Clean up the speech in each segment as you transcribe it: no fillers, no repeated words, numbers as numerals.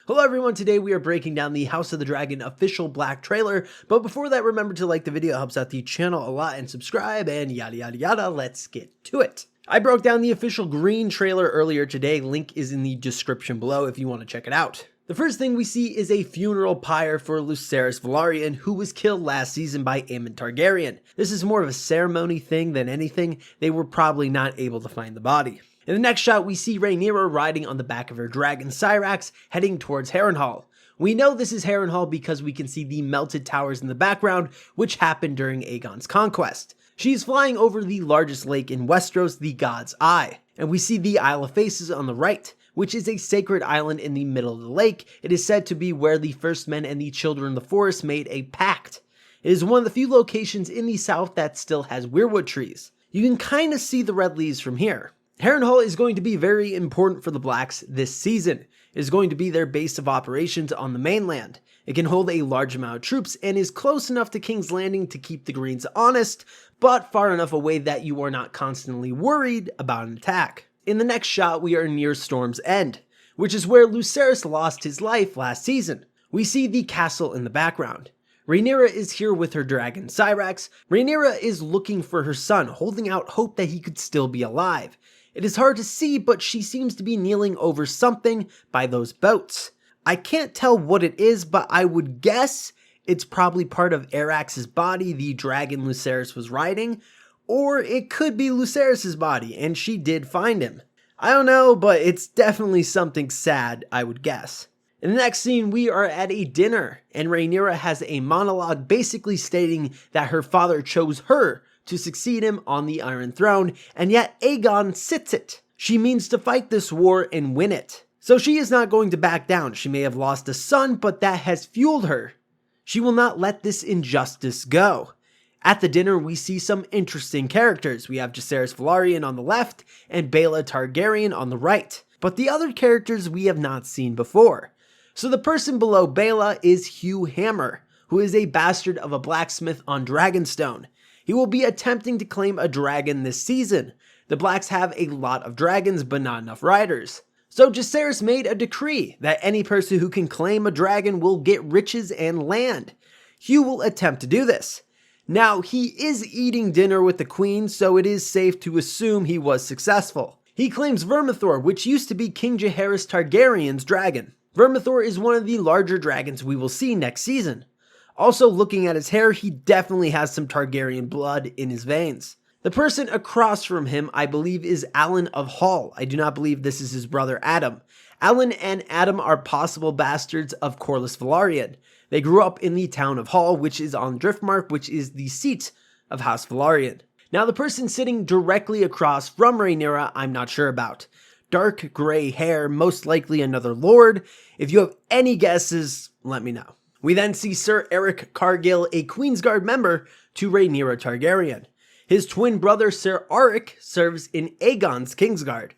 Hello everyone, today we are breaking down the House of the Dragon official black trailer, but before that remember to like the video, it helps out the channel a lot, and subscribe and yada yada yada, let's get to it. I broke down the official green trailer earlier today, link is in the description below if you want to check it out. The first thing we see is a funeral pyre for Lucerys Velaryon, who was killed last season by Aemond Targaryen. This is more of a ceremony thing than anything, they were probably not able to find the body. In the next shot, we see Rhaenyra riding on the back of her dragon Syrax, heading towards Harrenhal. We know this is Harrenhal because we can see the melted towers in the background, which happened during Aegon's conquest. She's flying over the largest lake in Westeros, the God's Eye, and we see the Isle of Faces on the right, which is a sacred island in the middle of the lake. It is said to be where the first men and the children of the forest made a pact. It is one of the few locations in the south that still has weirwood trees. You can kind of see the red leaves from here. Harrenhal is going to be very important for the Blacks this season. It is going to be their base of operations on the mainland. It can hold a large amount of troops and is close enough to King's Landing to keep the Greens honest, but far enough away that you are not constantly worried about an attack. In the next shot, we are near Storm's End, which is where Lucerys lost his life last season. We see the castle in the background. Rhaenyra is here with her dragon Syrax. Rhaenyra is looking for her son, holding out hope that he could still be alive. It is hard to see, but she seems to be kneeling over something by those boats. I can't tell what it is, but I would guess it's probably part of Arax's body the dragon Lucerys was riding, or it could be Lucerys' body, and she did find him. I don't know, but it's definitely something sad, I would guess. In the next scene, we are at a dinner, and Rhaenyra has a monologue basically stating that her father chose her to succeed him on the Iron Throne, and yet Aegon sits it. She means to fight this war and win it. So she is not going to back down. She may have lost a son, but that has fueled her. She will not let this injustice go. At the dinner, we see some interesting characters. We have Jacaerys Velaryon on the left, and Baela Targaryen on the right. But the other characters we have not seen before. So the person below Baela is Hugh Hammer, who is a bastard of a blacksmith on Dragonstone. He will be attempting to claim a dragon this season. The Blacks have a lot of dragons, but not enough riders. So Jacaerys made a decree that any person who can claim a dragon will get riches and land. Hugh will attempt to do this. Now, he is eating dinner with the queen, so it is safe to assume he was successful. He claims Vermithor, which used to be King Jaehaerys Targaryen's dragon. Vermithor is one of the larger dragons we will see next season. Also, looking at his hair, he definitely has some Targaryen blood in his veins. The person across from him, I believe, is Alan of Hall. I do not believe this is his brother Adam. Alan and Adam are possible bastards of Corlys Velaryon. They grew up in the town of Hall, which is on Driftmark, which is the seat of House Velaryon. Now, the person sitting directly across from Rhaenyra, I'm not sure about. Dark gray hair, most likely another lord. If you have any guesses, let me know. We then see Sir Eric Cargill, a Queensguard member to Rhaenyra Targaryen. His twin brother Sir Auric serves in Aegon's Kingsguard.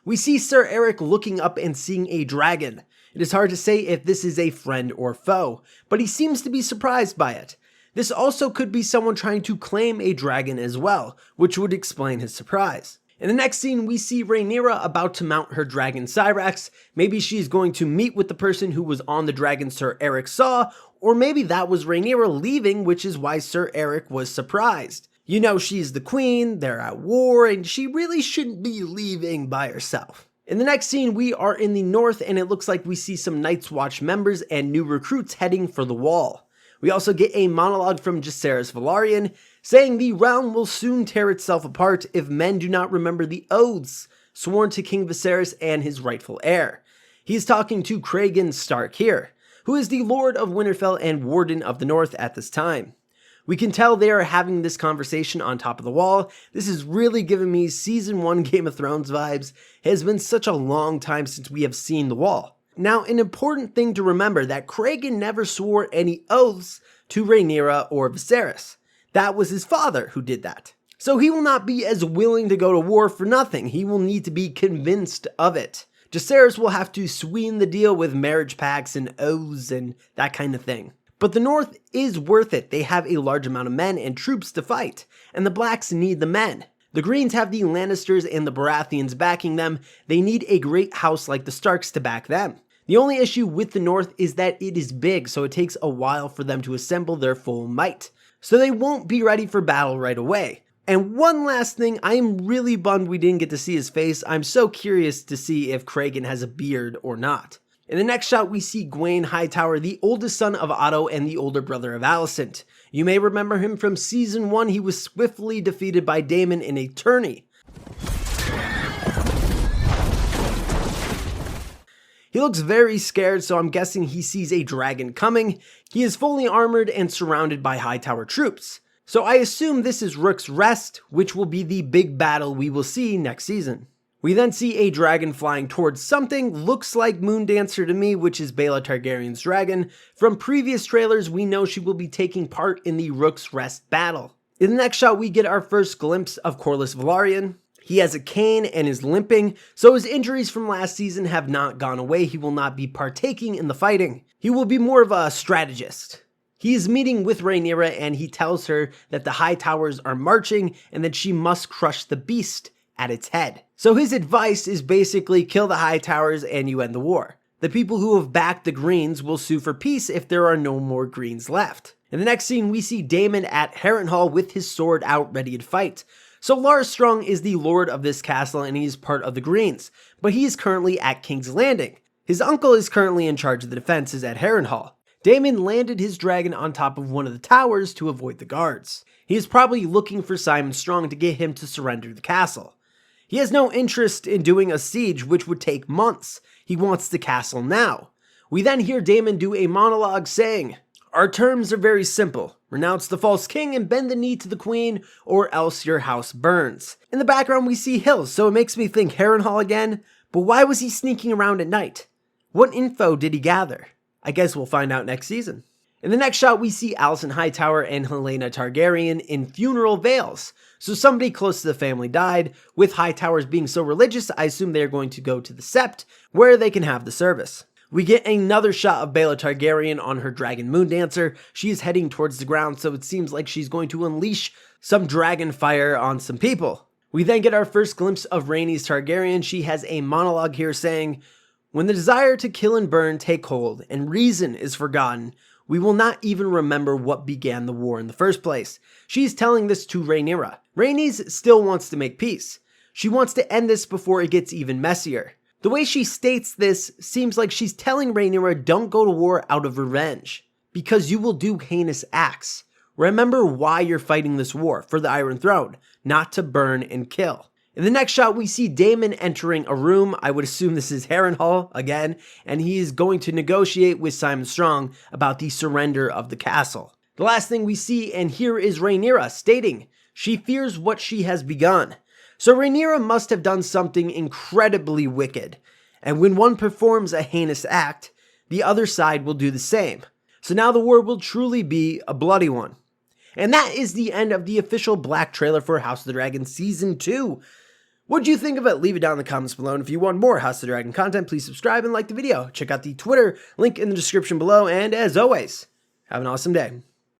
We see Sir Eric looking up and seeing a dragon. It is hard to say if this is a friend or foe, but he seems to be surprised by it. This also could be someone trying to claim a dragon as well, which would explain his surprise. In the next scene, we see Rhaenyra about to mount her dragon Syrax. Maybe she's going to meet with the person who was on the dragon Sir Eric saw, or maybe that was Rhaenyra leaving, which is why Sir Eric was surprised. You know, she's the queen, they're at war, and she really shouldn't be leaving by herself. In the next scene, we are in the north, and it looks like we see some Night's Watch members and new recruits heading for the wall. We also get a monologue from Jacaerys Velaryon, saying the realm will soon tear itself apart if men do not remember the oaths sworn to King Viserys and his rightful heir. He is talking to Cragen Stark here, who is the Lord of Winterfell and Warden of the North at this time. We can tell they are having this conversation on top of the wall. This is really giving me Season 1 Game of Thrones vibes. It has been such a long time since we have seen the wall. Now, an important thing to remember that Cragen never swore any oaths to Rhaenyra or Viserys. That was his father who did that. So he will not be as willing to go to war for nothing. He will need to be convinced of it. Jacaerys will have to sweeten the deal with marriage pacts and oaths and that kind of thing. But the North is worth it. They have a large amount of men and troops to fight, and the Blacks need the men. The Greens have the Lannisters and the Baratheons backing them. They need a great house like the Starks to back them. The only issue with the North is that it is big, so it takes a while for them to assemble their full might. So they won't be ready for battle right away. And one last thing, I am really bummed we didn't get to see his face. I'm so curious to see if Cregan has a beard or not. In the next shot, we see Gwaine Hightower, the oldest son of Otto and the older brother of Alicent. You may remember him from Season 1, he was swiftly defeated by Daemon in a tourney. He looks very scared, so I'm guessing he sees a dragon coming. He is fully armored and surrounded by Hightower troops. So I assume this is Rook's Rest, which will be the big battle we will see next season. We then see a dragon flying towards something, looks like Moondancer to me, which is Baela Targaryen's dragon. From previous trailers, we know she will be taking part in the Rook's Rest battle. In the next shot, we get our first glimpse of Corlys Velaryon. He has a cane and is limping, so his injuries from last season have not gone away. He will not be partaking in the fighting. He will be more of a strategist. He is meeting with Rhaenyra and he tells her that the Hightowers are marching and that she must crush the beast at its head. So his advice is basically kill the Hightowers and you end the war. The people who have backed the Greens will sue for peace if there are no more Greens left. In the next scene, we see Daemon at Harrenhal with his sword out ready to fight. So Lars Strong is the lord of this castle and he is part of the Greens, but he is currently at King's Landing. His uncle is currently in charge of the defenses at Harrenhal. Daemon landed his dragon on top of one of the towers to avoid the guards. He is probably looking for Simon Strong to get him to surrender the castle. He has no interest in doing a siege which would take months. He wants the castle now. We then hear Daemon do a monologue saying, "Our terms are very simple. Renounce the false king and bend the knee to the queen, or else your house burns." In the background we see hills, so it makes me think Harrenhal again, but why was he sneaking around at night? What info did he gather? I guess we'll find out next season. In the next shot, we see Alicent Hightower and Helaena Targaryen in funeral veils. So somebody close to the family died. With Hightowers being so religious, I assume they're going to go to the Sept, where they can have the service. We get another shot of Baela Targaryen on her dragon Moondancer. She is heading towards the ground, so it seems like she's going to unleash some dragon fire on some people. We then get our first glimpse of Rhaenys Targaryen. She has a monologue here saying, "When the desire to kill and burn take hold, and reason is forgotten, we will not even remember what began the war in the first place." She's telling this to Rhaenyra. Rhaenys still wants to make peace. She wants to end this before it gets even messier. The way she states this seems like she's telling Rhaenyra, don't go to war out of revenge, because you will do heinous acts. Remember why you're fighting this war, for the Iron Throne, not to burn and kill. In the next shot, we see Daemon entering a room. I would assume this is Harrenhal again, and he is going to negotiate with Simon Strong about the surrender of the castle. The last thing we see and hear is Rhaenyra stating she fears what she has begun. So Rhaenyra must have done something incredibly wicked, and when one performs a heinous act, the other side will do the same. So now the war will truly be a bloody one. And that is the end of the official black trailer for House of the Dragon Season 2. What do you think of it? Leave it down in the comments below. And if you want more House of the Dragon content, please subscribe and like the video. Check out the Twitter link in the description below. And as always, have an awesome day.